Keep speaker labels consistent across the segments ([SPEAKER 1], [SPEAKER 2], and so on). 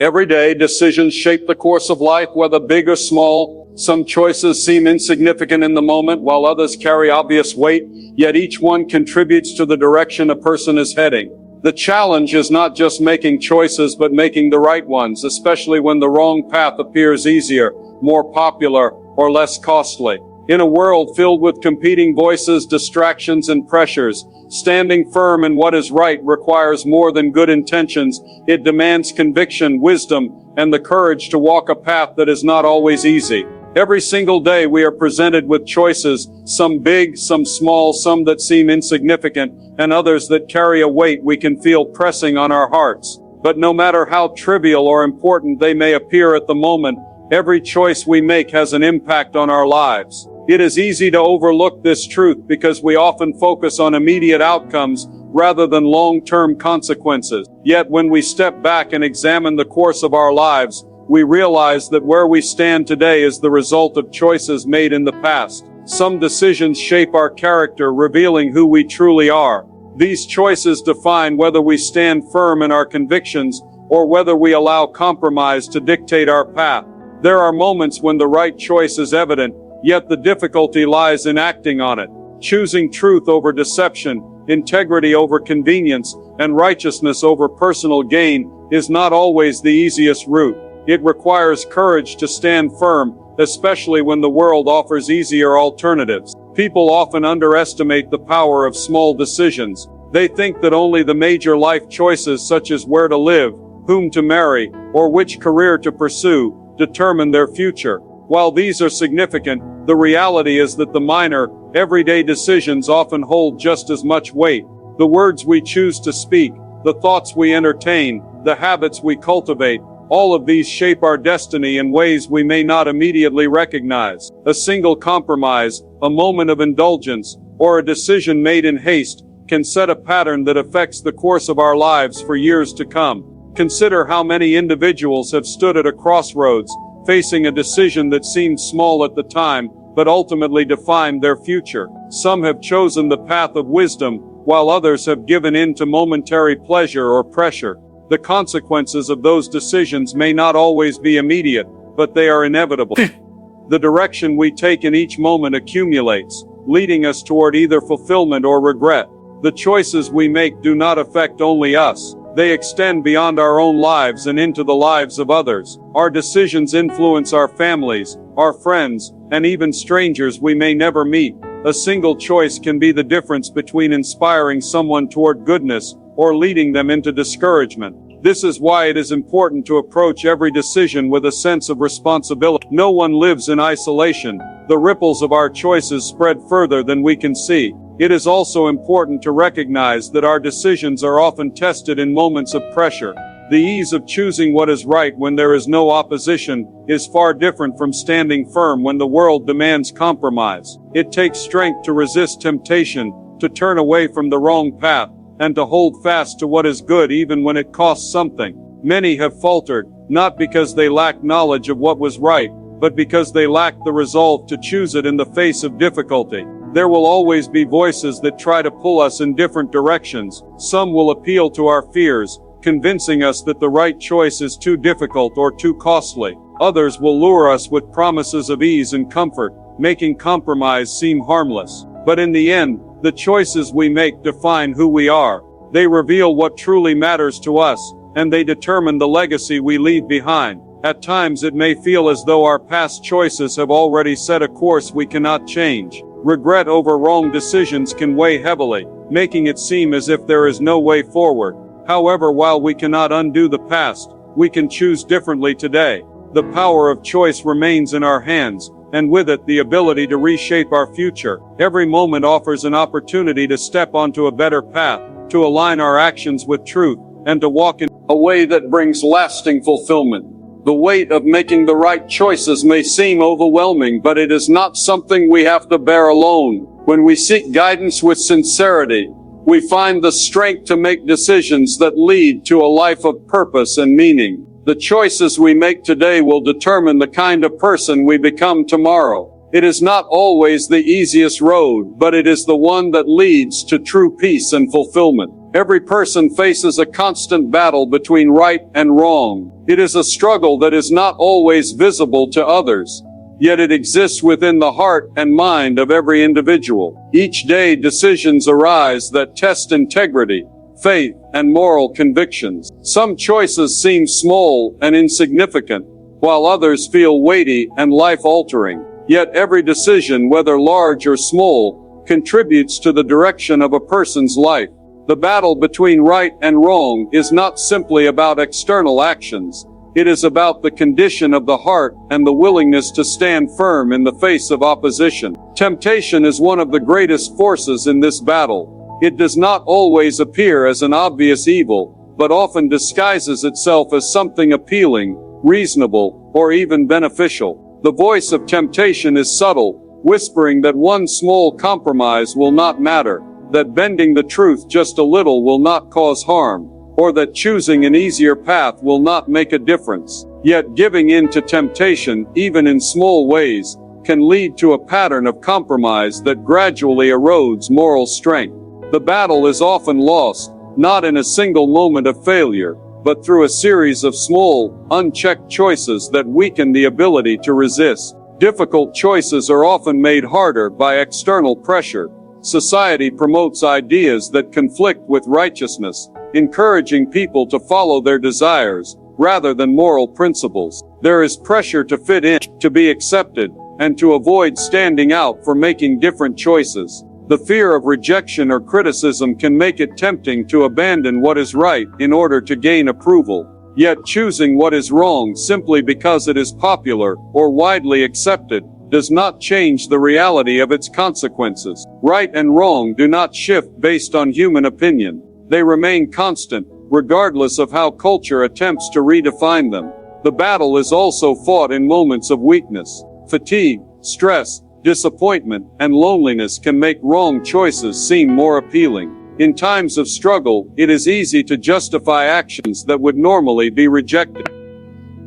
[SPEAKER 1] Every day, decisions shape the course of life, whether big or small. Some choices seem insignificant in the moment, while others carry obvious weight, yet each one contributes to the direction a person is heading. The challenge is not just making choices, but making the right ones, especially when the wrong path appears easier, more popular, or less costly. In a world filled with competing voices, distractions, and pressures, standing firm in what is right requires more than good intentions. It demands conviction, wisdom, and the courage to walk a path that is not always easy. Every single day we are presented with choices, some big, some small, some that seem insignificant, and others that carry a weight we can feel pressing on our hearts. But no matter how trivial or important they may appear at the moment, every choice we make has an impact on our lives. It is easy to overlook this truth because we often focus on immediate outcomes rather than long-term consequences. Yet when we step back and examine the course of our lives, we realize that where we stand today is the result of choices made in the past. Some decisions shape our character, revealing who we truly are. These choices define whether we stand firm in our convictions or whether we allow compromise to dictate our path. There are moments when the right choice is evident, yet the difficulty lies in acting on it. Choosing truth over deception, integrity over convenience, and righteousness over personal gain is not always the easiest route. It requires courage to stand firm, especially when the world offers easier alternatives. People often underestimate the power of small decisions. They think that only the major life choices, such as where to live, whom to marry, or which career to pursue, determine their future. While these are significant, the reality is that the minor, everyday decisions often hold just as much weight. The words we choose to speak, the thoughts we entertain, the habits we cultivate, all of these shape our destiny in ways we may not immediately recognize. A single compromise, a moment of indulgence, or a decision made in haste can set a pattern that affects the course of our lives for years to come. Consider how many individuals have stood at a crossroads, facing a decision that seemed small at the time, but ultimately defined their future. Some have chosen the path of wisdom, while others have given in to momentary pleasure or pressure. The consequences of those decisions may not always be immediate, but they are inevitable. The direction we take in each moment accumulates, leading us toward either fulfillment or regret. The choices we make do not affect only us. They extend beyond our own lives and into the lives of others. Our decisions influence our families, our friends, and even strangers we may never meet. A single choice can be the difference between inspiring someone toward goodness or leading them into discouragement. This is why it is important to approach every decision with a sense of responsibility. No one lives in isolation. The ripples of our choices spread further than we can see. It is also important to recognize that our decisions are often tested in moments of pressure. The ease of choosing what is right when there is no opposition is far different from standing firm when the world demands compromise. It takes strength to resist temptation, to turn away from the wrong path, and to hold fast to what is good even when it costs something. Many have faltered, not because they lacked knowledge of what was right, but because they lacked the resolve to choose it in the face of difficulty. There will always be voices that try to pull us in different directions. Some will appeal to our fears, convincing us that the right choice is too difficult or too costly. Others will lure us with promises of ease and comfort, making compromise seem harmless. But in the end, the choices we make define who we are. They reveal what truly matters to us, and they determine the legacy we leave behind. At times it may feel as though our past choices have already set a course we cannot change. Regret over wrong decisions can weigh heavily, making it seem as if there is no way forward. However, while we cannot undo the past, we can choose differently today. The power of choice remains in our hands, and with it the ability to reshape our future. Every moment offers an opportunity to step onto a better path, to align our actions with truth, and to walk in a way that brings lasting fulfillment. The weight of making the right choices may seem overwhelming, but it is not something we have to bear alone. When we seek guidance with sincerity, we find the strength to make decisions that lead to a life of purpose and meaning. The choices we make today will determine the kind of person we become tomorrow. It is not always the easiest road, but it is the one that leads to true peace and fulfillment. Every person faces a constant battle between right and wrong. It is a struggle that is not always visible to others, yet it exists within the heart and mind of every individual. Each day decisions arise that test integrity, faith, and moral convictions. Some choices seem small and insignificant, while others feel weighty and life-altering. Yet every decision, whether large or small, contributes to the direction of a person's life. The battle between right and wrong is not simply about external actions. It is about the condition of the heart and the willingness to stand firm in the face of opposition. Temptation is one of the greatest forces in this battle. It does not always appear as an obvious evil, but often disguises itself as something appealing, reasonable, or even beneficial. The voice of temptation is subtle, whispering that one small compromise will not matter, that bending the truth just a little will not cause harm, or that choosing an easier path will not make a difference. Yet giving in to temptation, even in small ways, can lead to a pattern of compromise that gradually erodes moral strength. The battle is often lost, not in a single moment of failure, but through a series of small, unchecked choices that weaken the ability to resist. Difficult choices are often made harder by external pressure. Society promotes ideas that conflict with righteousness, encouraging people to follow their desires, rather than moral principles. There is pressure to fit in, to be accepted, and to avoid standing out for making different choices. The fear of rejection or criticism can make it tempting to abandon what is right in order to gain approval. Yet choosing what is wrong simply because it is popular or widely accepted does not change the reality of its consequences. Right and wrong do not shift based on human opinion. They remain constant, regardless of how culture attempts to redefine them. The battle is also fought in moments of weakness. Fatigue, stress, disappointment, and loneliness can make wrong choices seem more appealing. In times of struggle, it is easy to justify actions that would normally be rejected.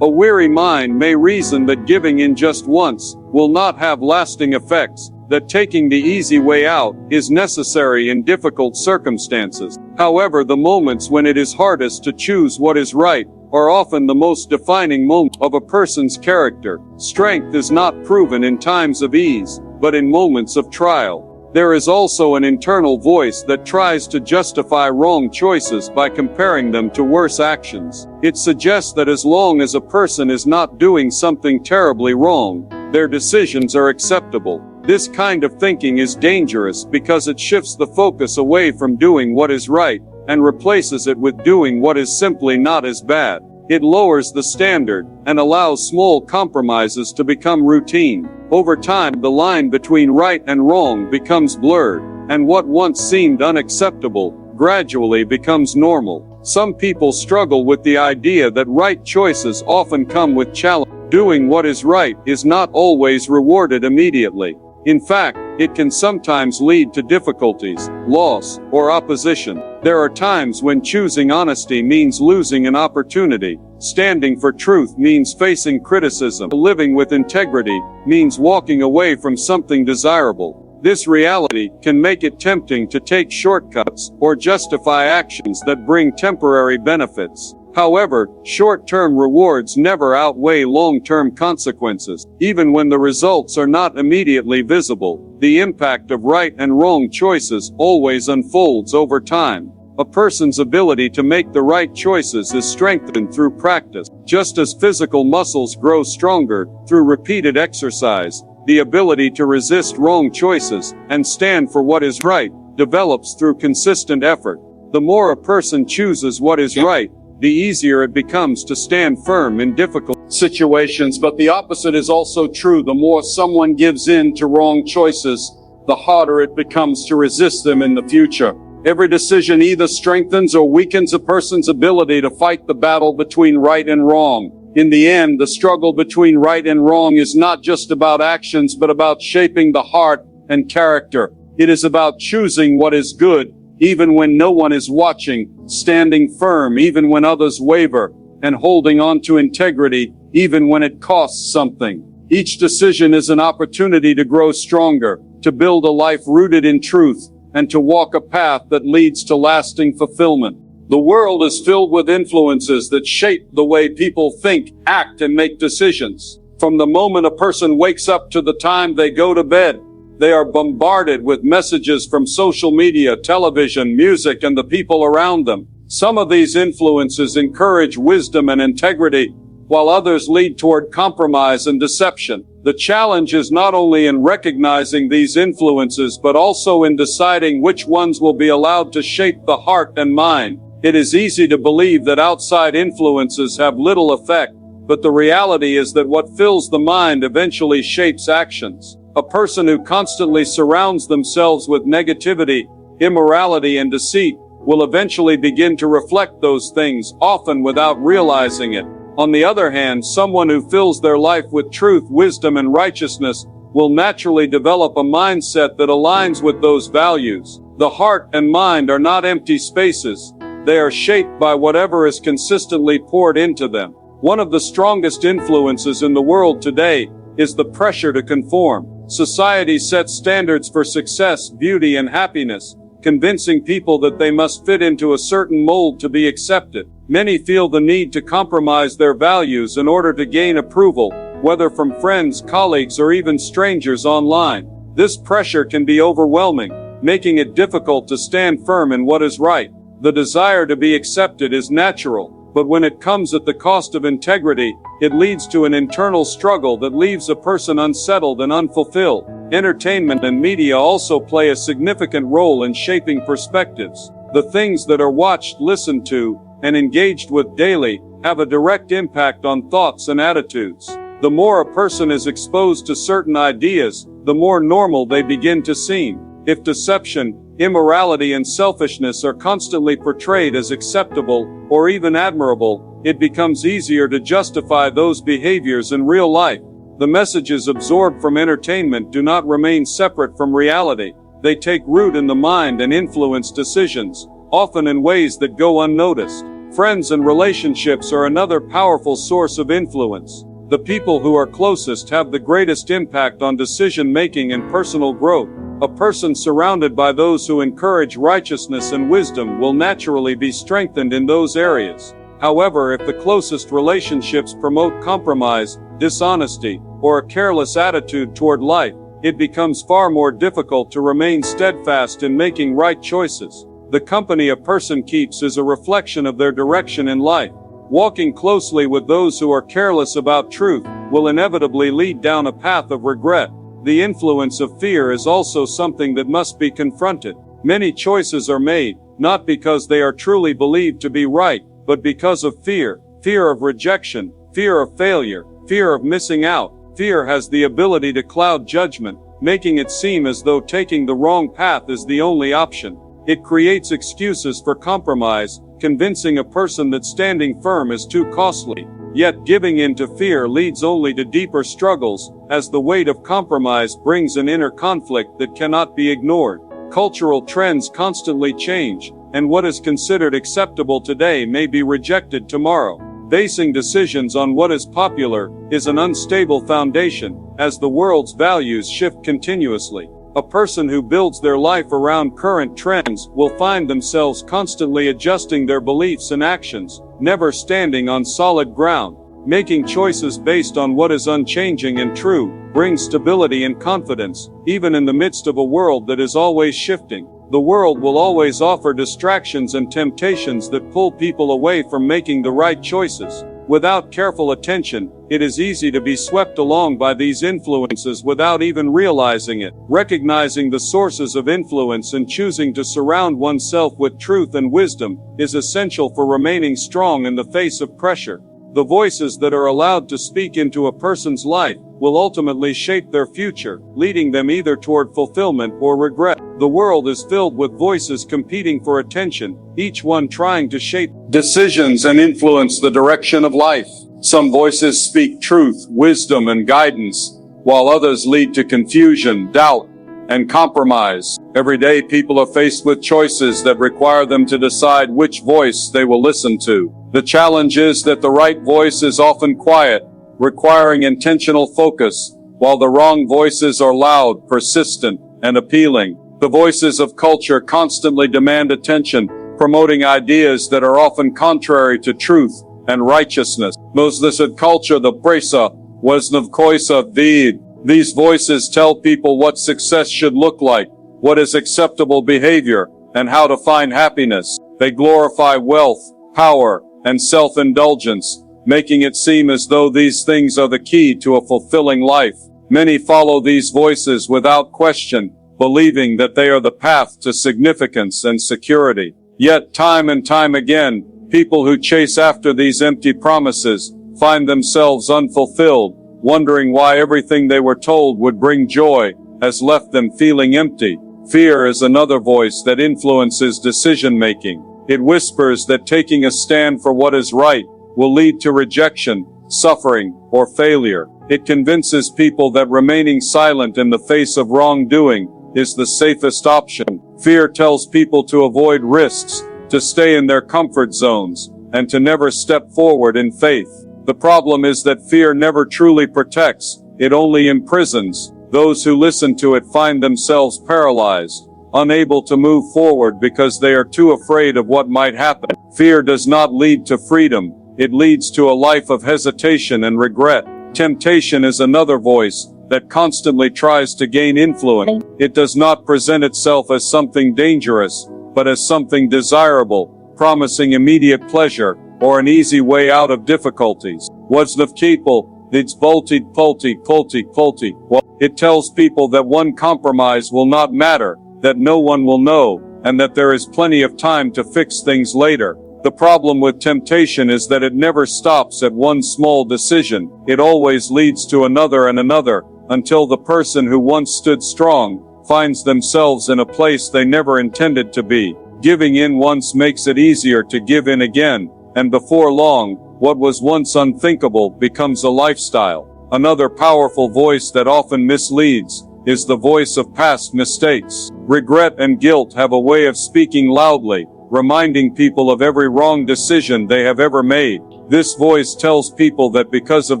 [SPEAKER 1] A weary mind may reason that giving in just once will not have lasting effects, that taking the easy way out is necessary in difficult circumstances. However, the moments when it is hardest to choose what is right are often the most defining moments of a person's character. Strength is not proven in times of ease, but in moments of trial. There is also an internal voice that tries to justify wrong choices by comparing them to worse actions. It suggests that as long as a person is not doing something terribly wrong, their decisions are acceptable. This kind of thinking is dangerous because it shifts the focus away from doing what is right and replaces it with doing what is simply not as bad. It lowers the standard and allows small compromises to become routine. Over time, the line between right and wrong becomes blurred, and what once seemed unacceptable gradually becomes normal. Some people struggle with the idea that right choices often come with challenge. Doing what is right is not always rewarded immediately. In fact, it can sometimes lead to difficulties, loss, or opposition. There are times when choosing honesty means losing an opportunity. Standing for truth means facing criticism. Living with integrity means walking away from something desirable. This reality can make it tempting to take shortcuts or justify actions that bring temporary benefits. However, short-term rewards never outweigh long-term consequences. Even when the results are not immediately visible, the impact of right and wrong choices always unfolds over time. A person's ability to make the right choices is strengthened through practice. Just as physical muscles grow stronger through repeated exercise, the ability to resist wrong choices and stand for what is right develops through consistent effort. The more a person chooses what is right, the easier it becomes to stand firm in difficult situations. But the opposite is also true. The more someone gives in to wrong choices, the harder it becomes to resist them in the future. Every decision either strengthens or weakens a person's ability to fight the battle between right and wrong. In the end, the struggle between right and wrong is not just about actions, but about shaping the heart and character. It is about choosing what is good, even when no one is watching, standing firm even when others waver, and holding on to integrity even when it costs something. Each decision is an opportunity to grow stronger, to build a life rooted in truth, and to walk a path that leads to lasting fulfillment. The world is filled with influences that shape the way people think, act, and make decisions. From the moment a person wakes up to the time they go to bed, they are bombarded with messages from social media, television, music, and the people around them. Some of these influences encourage wisdom and integrity, while others lead toward compromise and deception. The challenge is not only in recognizing these influences, but also in deciding which ones will be allowed to shape the heart and mind. It is easy to believe that outside influences have little effect, but the reality is that what fills the mind eventually shapes actions. A person who constantly surrounds themselves with negativity, immorality, and deceit will eventually begin to reflect those things, often without realizing it. On the other hand, someone who fills their life with truth, wisdom, and righteousness will naturally develop a mindset that aligns with those values. The heart and mind are not empty spaces. They are shaped by whatever is consistently poured into them. One of the strongest influences in the world today is the pressure to conform. Society sets standards for success, beauty, and happiness, convincing people that they must fit into a certain mold to be accepted. Many feel the need to compromise their values in order to gain approval, whether from friends, colleagues, or even strangers online. This pressure can be overwhelming, making it difficult to stand firm in what is right. The desire to be accepted is natural, but when it comes at the cost of integrity, it leads to an internal struggle that leaves a person unsettled and unfulfilled. Entertainment and media also play a significant role in shaping perspectives. The things that are watched, listened to, and engaged with daily have a direct impact on thoughts and attitudes. The more a person is exposed to certain ideas, the more normal they begin to seem. If deception, immorality, and selfishness are constantly portrayed as acceptable or even admirable, it becomes easier to justify those behaviors in real life. The messages absorbed from entertainment do not remain separate from reality. They take root in the mind and influence decisions, often in ways that go unnoticed. Friends and relationships are another powerful source of influence. The people who are closest have the greatest impact on decision-making and personal growth. A person surrounded by those who encourage righteousness and wisdom will naturally be strengthened in those areas. However, if the closest relationships promote compromise, dishonesty, or a careless attitude toward life, it becomes far more difficult to remain steadfast in making right choices. The company a person keeps is a reflection of their direction in life. Walking closely with those who are careless about truth will inevitably lead down a path of regret. The influence of fear is also something that must be confronted. Many choices are made, not because they are truly believed to be right, but because of fear. Fear of rejection, fear of failure, fear of missing out. Fear has the ability to cloud judgment, making it seem as though taking the wrong path is the only option. It creates excuses for compromise, convincing a person that standing firm is too costly. Yet giving in to fear leads only to deeper struggles, as the weight of compromise brings an inner conflict that cannot be ignored. Cultural trends constantly change, and what is considered acceptable today may be rejected tomorrow. Basing decisions on what is popular is an unstable foundation, as the world's values shift continuously. A person who builds their life around current trends will find themselves constantly adjusting their beliefs and actions, never standing on solid ground. Making choices based on what is unchanging and true brings stability and confidence, even in the midst of a world that is always shifting. The world will always offer distractions and temptations that pull people away from making the right choices. Without careful attention, it is easy to be swept along by these influences without even realizing it. Recognizing the sources of influence and choosing to surround oneself with truth and wisdom is essential for remaining strong in the face of pressure. The voices that are allowed to speak into a person's life will ultimately shape their future, leading them either toward fulfillment or regret. The world is filled with voices competing for attention, each one trying to shape decisions and influence the direction of life. Some voices speak truth, wisdom, and guidance, while others lead to confusion, doubt, and compromise. Every day people are faced with choices that require them to decide which voice they will listen to. The challenge is that the right voice is often quiet, requiring intentional focus, while the wrong voices are loud, persistent, and appealing. The voices of culture constantly demand attention, promoting ideas that are often contrary to truth and righteousness. Mozlisid culture the presa wasnavkoisa vid. These voices tell people what success should look like, what is acceptable behavior, and how to find happiness. They glorify wealth, power, and self-indulgence, making it seem as though these things are the key to a fulfilling life. Many follow these voices without question, believing that they are the path to significance and security. Yet time and time again, people who chase after these empty promises find themselves unfulfilled, wondering why everything they were told would bring joy has left them feeling empty. Fear is another voice that influences decision-making. It whispers that taking a stand for what is right will lead to rejection, suffering, or failure. It convinces people that remaining silent in the face of wrongdoing is the safest option. Fear tells people to avoid risks, to stay in their comfort zones, and to never step forward in faith. The problem is that fear never truly protects, it only imprisons. Those who listen to it find themselves paralyzed, unable to move forward because they are too afraid of what might happen. Fear does not lead to freedom, it leads to a life of hesitation and regret. Temptation is another voice that constantly tries to gain influence. It does not present itself as something dangerous, but as something desirable, promising immediate pleasure, or an easy way out of difficulties. What's people, it's bolted, pulti. It tells people that one compromise will not matter, that no one will know, and that there is plenty of time to fix things later. The problem with temptation is that it never stops at one small decision. It always leads to another and another, until the person who once stood strong finds themselves in a place they never intended to be. Giving in once makes it easier to give in again, and before long, what was once unthinkable becomes a lifestyle. Another powerful voice that often misleads is the voice of past mistakes. Regret and guilt have a way of speaking loudly, reminding people of every wrong decision they have ever made. This voice tells people that because of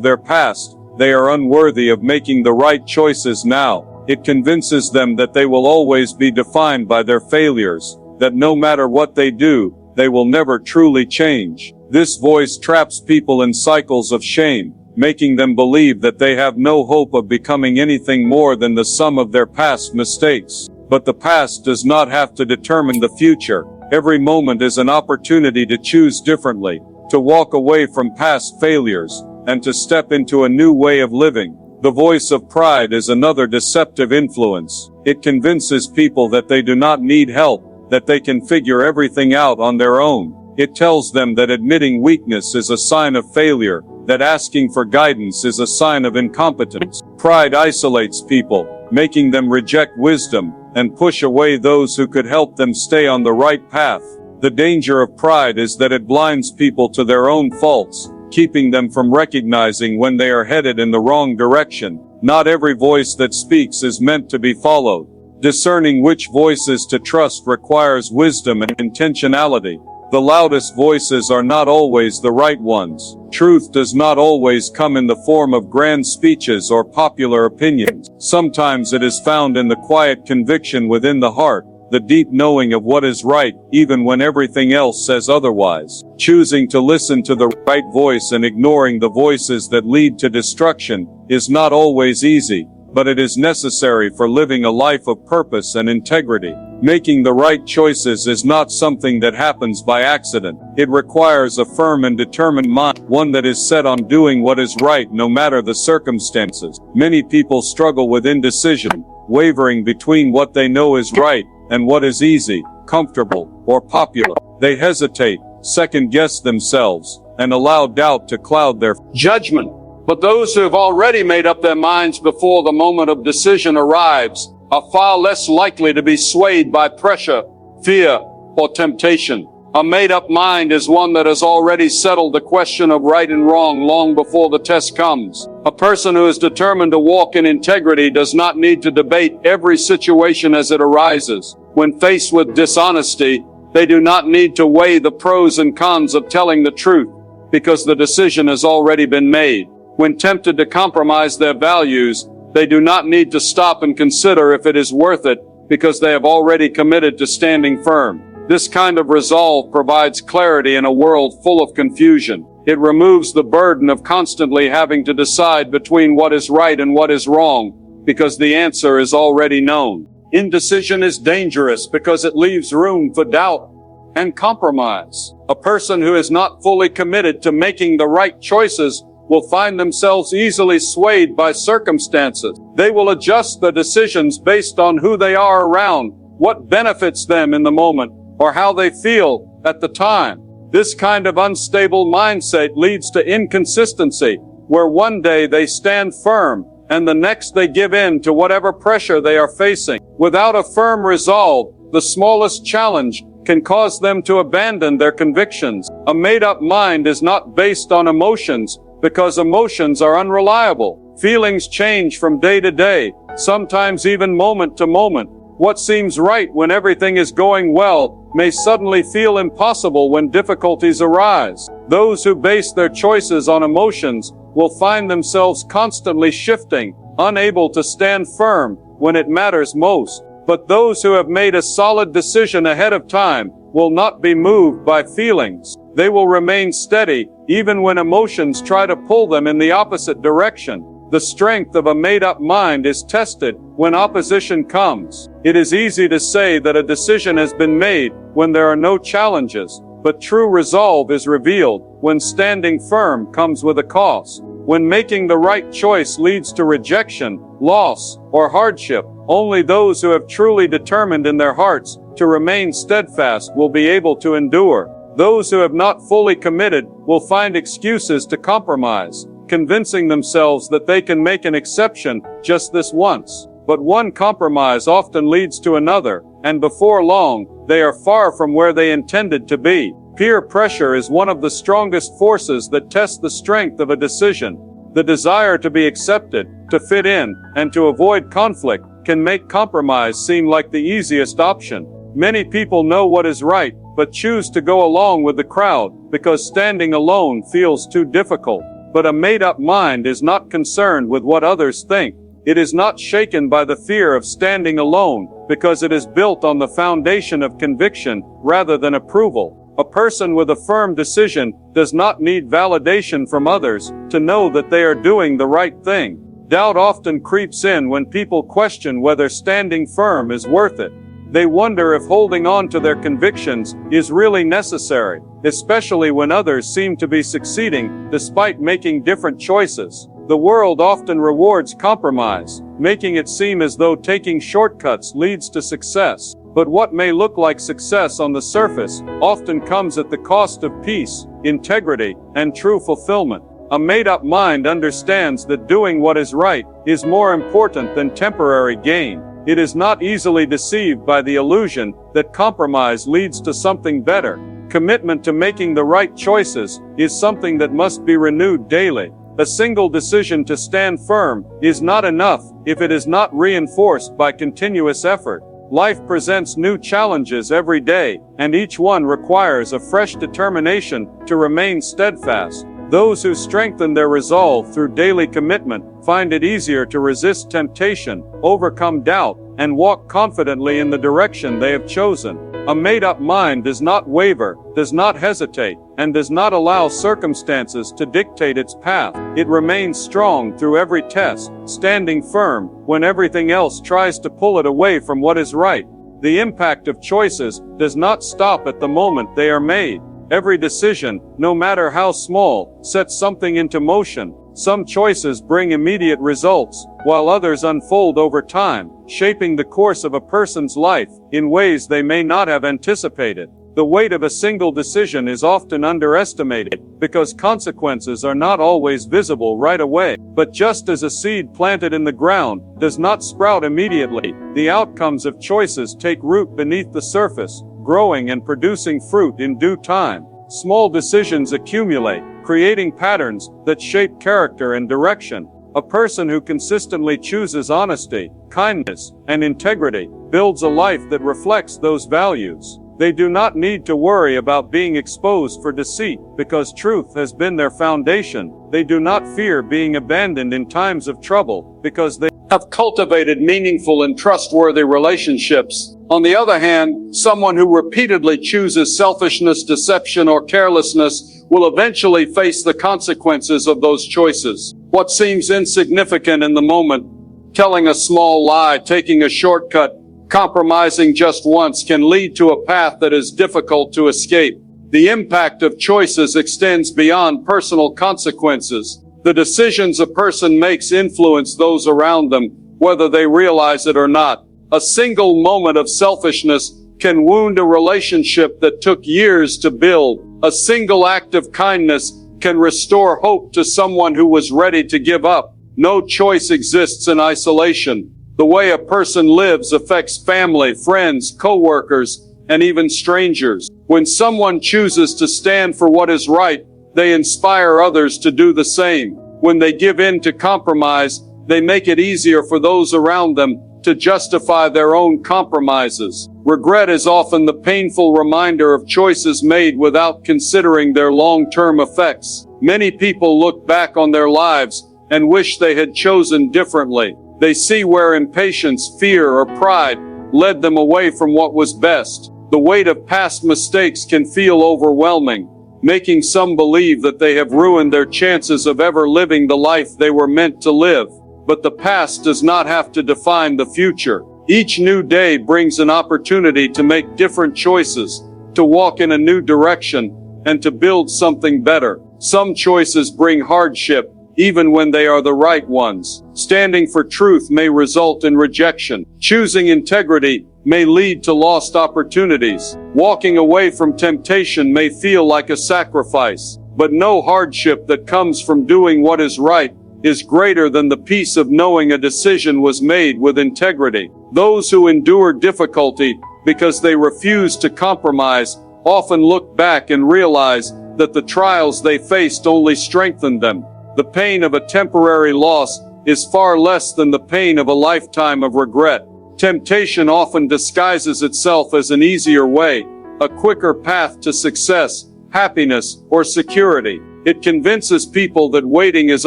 [SPEAKER 1] their past, they are unworthy of making the right choices now. It convinces them that they will always be defined by their failures, that no matter what they do, they will never truly change. This voice traps people in cycles of shame, making them believe that they have no hope of becoming anything more than the sum of their past mistakes. But the past does not have to determine the future. Every moment is an opportunity to choose differently, to walk away from past failures, and to step into a new way of living. The voice of pride is another deceptive influence. It convinces people that they do not need help, that they can figure everything out on their own. It tells them that admitting weakness is a sign of failure, that asking for guidance is a sign of incompetence. Pride isolates people, making them reject wisdom, and push away those who could help them stay on the right path. The danger of pride is that it blinds people to their own faults, keeping them from recognizing when they are headed in the wrong direction. Not every voice that speaks is meant to be followed. Discerning which voices to trust requires wisdom and intentionality. The loudest voices are not always the right ones. Truth does not always come in the form of grand speeches or popular opinions. Sometimes it is found in the quiet conviction within the heart, the deep knowing of what is right, even when everything else says otherwise. Choosing to listen to the right voice and ignoring the voices that lead to destruction is not always easy, but it is necessary for living a life of purpose and integrity. Making the right choices is not something that happens by accident. It requires a firm and determined mind, one that is set on doing what is right no matter the circumstances. Many people struggle with indecision, wavering between what they know is right and what is easy, comfortable, or popular. They hesitate, second-guess themselves, and allow doubt to cloud their judgment. But those who have already made up their minds before the moment of decision arrives are far less likely to be swayed by pressure, fear, or temptation. A made-up mind is one that has already settled the question of right and wrong long before the test comes. A person who is determined to walk in integrity does not need to debate every situation as it arises. When faced with dishonesty, they do not need to weigh the pros and cons of telling the truth, because the decision has already been made. When tempted to compromise their values, they do not need to stop and consider if it is worth it, because they have already committed to standing firm. This kind of resolve provides clarity in a world full of confusion. It removes the burden of constantly having to decide between what is right and what is wrong, because the answer is already known. Indecision is dangerous because it leaves room for doubt and compromise. A person who is not fully committed to making the right choices will find themselves easily swayed by circumstances. They will adjust their decisions based on who they are around, what benefits them in the moment, or how they feel at the time. This kind of unstable mindset leads to inconsistency, where one day they stand firm, and the next they give in to whatever pressure they are facing. Without a firm resolve, the smallest challenge can cause them to abandon their convictions. A made-up mind is not based on emotions, because emotions are unreliable. Feelings change from day to day, sometimes even moment to moment. What seems right when everything is going well may suddenly feel impossible when difficulties arise. Those who base their choices on emotions will find themselves constantly shifting, unable to stand firm when it matters most. But those who have made a solid decision ahead of time will not be moved by feelings. They will remain steady, even when emotions try to pull them in the opposite direction. The strength of a made-up mind is tested when opposition comes. It is easy to say that a decision has been made when there are no challenges, but true resolve is revealed when standing firm comes with a cost. When making the right choice leads to rejection, loss, or hardship, only those who have truly determined in their hearts to remain steadfast will be able to endure. Those who have not fully committed will find excuses to compromise, convincing themselves that they can make an exception just this once. But one compromise often leads to another, and before long, they are far from where they intended to be. Peer pressure is one of the strongest forces that tests the strength of a decision. The desire to be accepted, to fit in, and to avoid conflict can make compromise seem like the easiest option. Many people know what is right, but choose to go along with the crowd because standing alone feels too difficult. But a made-up mind is not concerned with what others think. It is not shaken by the fear of standing alone because it is built on the foundation of conviction rather than approval. A person with a firm decision does not need validation from others to know that they are doing the right thing. Doubt often creeps in when people question whether standing firm is worth it. They wonder if holding on to their convictions is really necessary, especially when others seem to be succeeding despite making different choices. The world often rewards compromise, making it seem as though taking shortcuts leads to success. But what may look like success on the surface often comes at the cost of peace, integrity, and true fulfillment. A made-up mind understands that doing what is right is more important than temporary gain. It is not easily deceived by the illusion that compromise leads to something better. Commitment to making the right choices is something that must be renewed daily. A single decision to stand firm is not enough if it is not reinforced by continuous effort. Life presents new challenges every day, and each one requires a fresh determination to remain steadfast. Those who strengthen their resolve through daily commitment find it easier to resist temptation, overcome doubt, and walk confidently in the direction they have chosen. A made-up mind does not waver, does not hesitate, and does not allow circumstances to dictate its path. It remains strong through every test, standing firm when everything else tries to pull it away from what is right. The impact of choices does not stop at the moment they are made. Every decision, no matter how small, sets something into motion. Some choices bring immediate results, while others unfold over time, shaping the course of a person's life in ways they may not have anticipated. The weight of a single decision is often underestimated because consequences are not always visible right away. But just as a seed planted in the ground does not sprout immediately, the outcomes of choices take root beneath the surface, growing and producing fruit in due time. Small decisions accumulate, creating patterns that shape character and direction. A person who consistently chooses honesty, kindness, and integrity builds a life that reflects those values. They do not need to worry about being exposed for deceit because truth has been their foundation. They do not fear being abandoned in times of trouble because they have cultivated meaningful and trustworthy relationships. On the other hand, someone who repeatedly chooses selfishness, deception, or carelessness will eventually face the consequences of those choices. What seems insignificant in the moment, telling a small lie, taking a shortcut, compromising just once, can lead to a path that is difficult to escape. The impact of choices extends beyond personal consequences. The decisions a person makes influence those around them, whether they realize it or not. A single moment of selfishness can wound a relationship that took years to build. A single act of kindness can restore hope to someone who was ready to give up. No choice exists in isolation. The way a person lives affects family, friends, co-workers, and even strangers. When someone chooses to stand for what is right, they inspire others to do the same. When they give in to compromise, they make it easier for those around them to justify their own compromises. Regret is often the painful reminder of choices made without considering their long-term effects. Many people look back on their lives and wish they had chosen differently. They see where impatience, fear, or pride led them away from what was best. The weight of past mistakes can feel overwhelming, making some believe that they have ruined their chances of ever living the life they were meant to live. But the past does not have to define the future. Each new day brings an opportunity to make different choices, to walk in a new direction, and to build something better. Some choices bring hardship, even when they are the right ones. Standing for truth may result in rejection. Choosing integrity may lead to lost opportunities. Walking away from temptation may feel like a sacrifice. But no hardship that comes from doing what is right is greater than the peace of knowing a decision was made with integrity. Those who endure difficulty because they refuse to compromise often look back and realize that the trials they faced only strengthened them. The pain of a temporary loss is far less than the pain of a lifetime of regret. Temptation often disguises itself as an easier way, a quicker path to success, happiness, or security. It convinces people that waiting is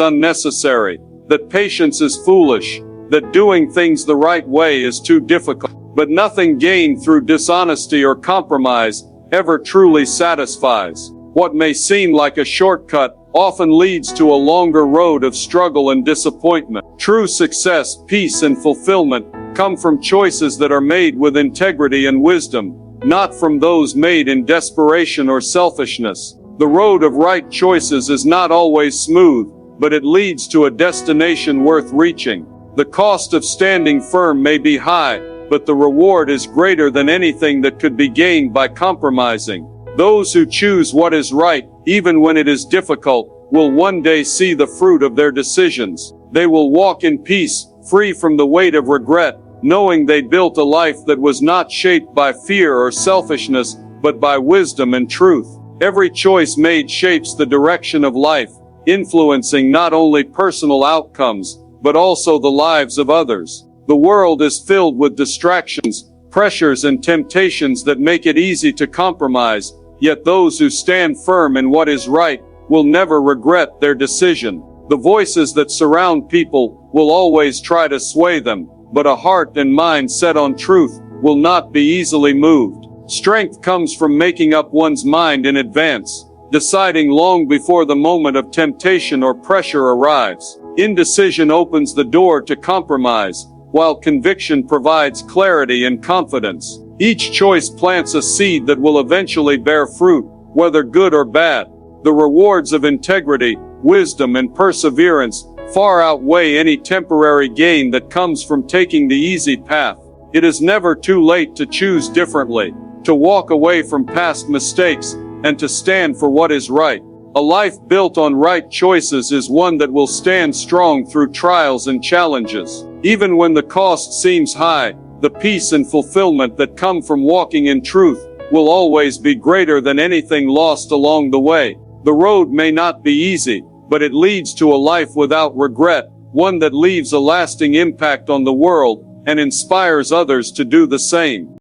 [SPEAKER 1] unnecessary, that patience is foolish, that doing things the right way is too difficult. But nothing gained through dishonesty or compromise ever truly satisfies. What may seem like a shortcut often leads to a longer road of struggle and disappointment. True success, peace, and fulfillment come from choices that are made with integrity and wisdom, not from those made in desperation or selfishness. The road of right choices is not always smooth, but it leads to a destination worth reaching. The cost of standing firm may be high, but the reward is greater than anything that could be gained by compromising. Those who choose what is right, even when it is difficult, will one day see the fruit of their decisions. They will walk in peace, free from the weight of regret, knowing they built a life that was not shaped by fear or selfishness, but by wisdom and truth. Every choice made shapes the direction of life, influencing not only personal outcomes, but also the lives of others. The world is filled with distractions, pressures, and temptations that make it easy to compromise, yet those who stand firm in what is right will never regret their decision. The voices that surround people will always try to sway them, but a heart and mind set on truth will not be easily moved. Strength comes from making up one's mind in advance, deciding long before the moment of temptation or pressure arrives. Indecision opens the door to compromise, while conviction provides clarity and confidence. Each choice plants a seed that will eventually bear fruit, whether good or bad. The rewards of integrity, wisdom, and perseverance far outweigh any temporary gain that comes from taking the easy path. It is never too late to choose differently, to walk away from past mistakes, and to stand for what is right. A life built on right choices is one that will stand strong through trials and challenges. Even when the cost seems high, the peace and fulfillment that come from walking in truth will always be greater than anything lost along the way. The road may not be easy, but it leads to a life without regret, one that leaves a lasting impact on the world and inspires others to do the same.